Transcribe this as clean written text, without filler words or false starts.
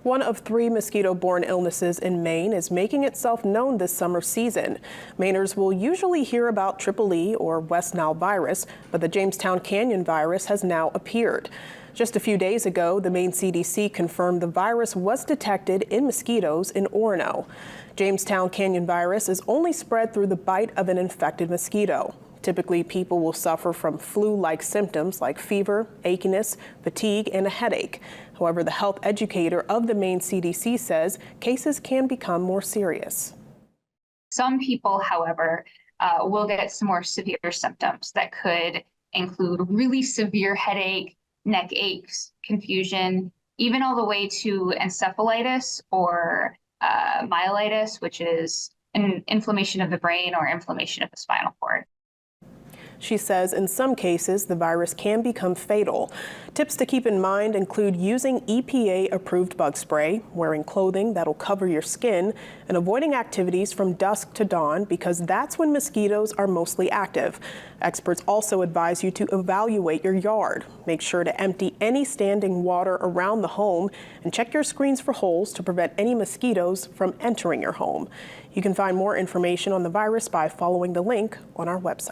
One of 3 mosquito-borne illnesses in Maine is making itself known this summer season. Mainers will usually hear about Triple E or West Nile virus, but the Jamestown Canyon virus has now appeared. Just a few days ago, the Maine CDC confirmed the virus was detected in mosquitoes in Orono. Jamestown Canyon virus is only spread through the bite of an infected mosquito. Typically, people will suffer from flu-like symptoms like fever, achiness, fatigue, and a headache. However, the health educator of the Maine CDC says cases can become more serious. Some people, however, will get some more severe symptoms that could include really severe headache, neck aches, confusion, even all the way to encephalitis or myelitis, which is an inflammation of the brain or inflammation of the spinal cord. She says in some cases, the virus can become fatal. Tips to keep in mind include using EPA-approved bug spray, wearing clothing that'll cover your skin, and avoiding activities from dusk to dawn because that's when mosquitoes are mostly active. Experts also advise you to evaluate your yard. Make sure to empty any standing water around the home and check your screens for holes to prevent any mosquitoes from entering your home. You can find more information on the virus by following the link on our website.